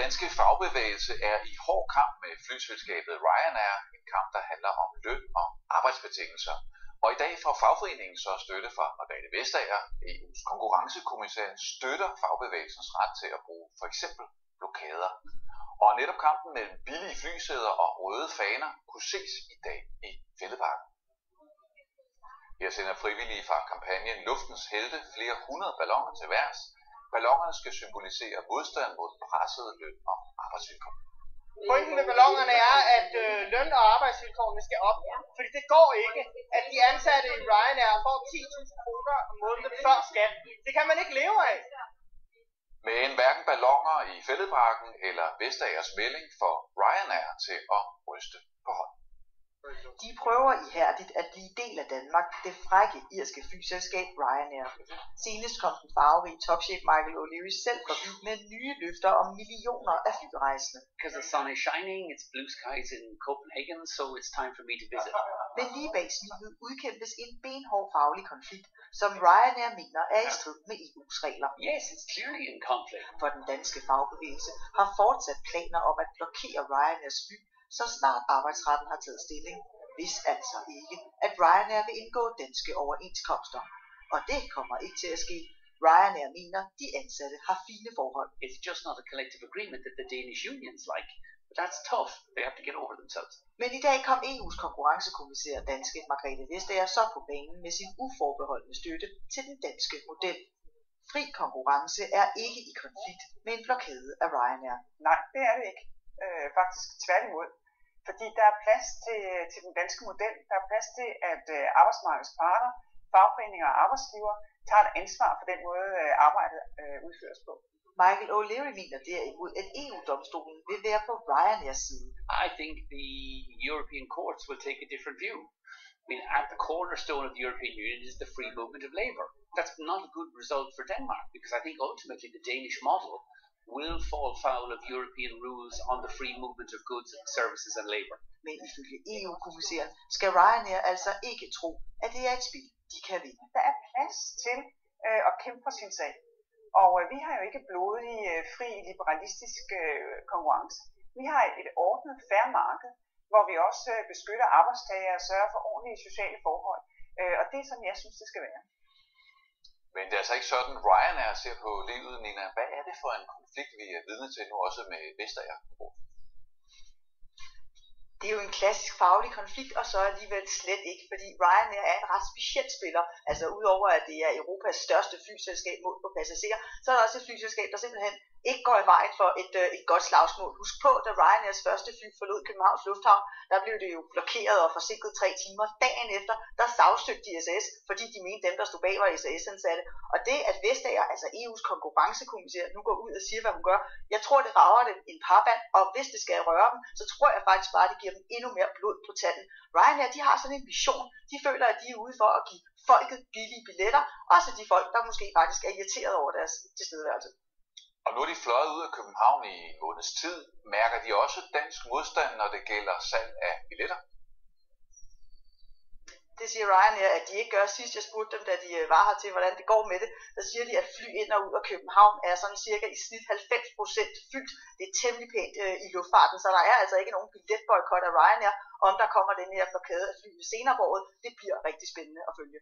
danske fagbevægelse er i hård kamp med flyselskabet Ryanair, en kamp, der handler om løn og arbejdsbetingelser. Og i dag får fagforeningen så støtte fra Margrethe Vestager. EU's konkurrencekommissær støtter fagbevægelsens ret til at bruge for eksempel blokader. Og netop kampen mellem billige flysæder og røde faner kunne ses i dag i Fælledparken. Her sender frivillige fra kampagnen Luftens Helte flere 100 balloner til værs. Ballonerne skal symbolisere modstand mod pressede løn- og arbejdsvilkår. Pointen med ballonerne er, at løn- og arbejdsvilkårene skal op. Fordi det går ikke, at de ansatte i Ryanair får 10.000 kroner om måneden før skat. Det kan man ikke leve af. Men hverken balloner i Fælledparken eller Vestagers melding får Ryanair til at ryste på hånden. De prøver ihærdigt at blive del af Danmark, det frække irske flyselskab Ryanair. Senest kom den farverige topchef Michael O'Leary selv forbi med nye løfter om millioner af flyrejsende. Because the sun is shining, it's blue skies in Copenhagen, so it's time for me to visit. Men lige bag smilet udkæmpes en benhård faglig konflikt, som Ryanair mener er i strid med EU's regler. Yes, it's clearly in conflict. For den danske fagbevægelse har fortsat planer om at blokere Ryanairs fly, så snart arbejdsretten har taget stilling, hvis altså ikke, at Ryanair vil indgå danske overenskomster. Og det kommer ikke til at ske. Ryanair mener, de ansatte har fine forhold. It's just not a collective agreement that the Danish unions like. But that's tough. They have to get over themselves. Men i dag kom EU's konkurrencekommissær danske Margrethe Vestager så på banen med sin uforbeholdne støtte til den danske model. Fri konkurrence er ikke i konflikt med en blokade af Ryanair. Nej, det er det ikke. Faktisk tværtimod. Fordi der er plads til den danske model. Der er plads til, at arbejdsmarkedets parter, fagforeninger og arbejdsgivere tager et ansvar for den måde, arbejdet udføres på. Michael O'Leary mener derimod, at EU-domstolen vil være på Ryanairs side. I think the European courts will take a different view. I mean, at the cornerstone of the European Union is the free movement of labour. That's not a good result for Denmark, because I think ultimately the Danish model will fall foul of European rules on the free movement of goods, services and labour. Men ifølge EU-kommissæren skal Ryanair altså ikke tro, at det er et spil, de kan vinde. Der er plads til at kæmpe for sin sag. Og vi har jo ikke blodig, fri, liberalistisk konkurrence. Vi har et ordnet, fair marked, hvor vi også beskytter arbejdstagere og sørger for ordentlige sociale forhold. Og det er sådan, jeg synes, det skal være. Men det er altså ikke sådan, Ryanair ser på livet, Nina. Hvad er det for en konflikt, vi er vidne til nu også med Vestager? Det er jo en klassisk faglig konflikt, og så alligevel slet ikke, fordi Ryanair er en ret speciel spiller. Altså udover at det er Europas største flyselskab målt på passagerer, så er der også et flyselskab, der simpelthen ikke går i vejen for et godt slagsmål. Husk på, da Ryanairs første fly forlod Københavns Lufthavn, der blev det jo blokeret og forsinket 3 timer. Dagen efter, der sagsøgte de SAS, fordi de mente dem, der stod bag, var SAS-ansatte. Og det, at Vestager, altså EU's konkurrencekommissær, nu går ud og siger, hvad hun gør, jeg tror, det rager dem en parband, og hvis det skal røre dem, så tror jeg faktisk bare, det giver dem endnu mere blod på tanden. Ryanair, de har sådan en vision. De føler, at de er ude for at give folket billige billetter, også de folk, der måske faktisk er irriteret over deres tilstedeværelse. Og nu er de fløjet ud af København i en måneds tid. Mærker de også dansk modstand, når det gælder salg af billetter? Det siger Ryanair, at de ikke gør. Sidst jeg spurgte dem, da de var her til, hvordan det går med det, der siger de, at fly ind og ud af København er sådan cirka i snit 90% fyldt. Det er temmelig pænt i luftfarten, så der er altså ikke nogen billetboykot af Ryanair. Om der kommer den her blokade af flyene senere på året, det bliver rigtig spændende at følge.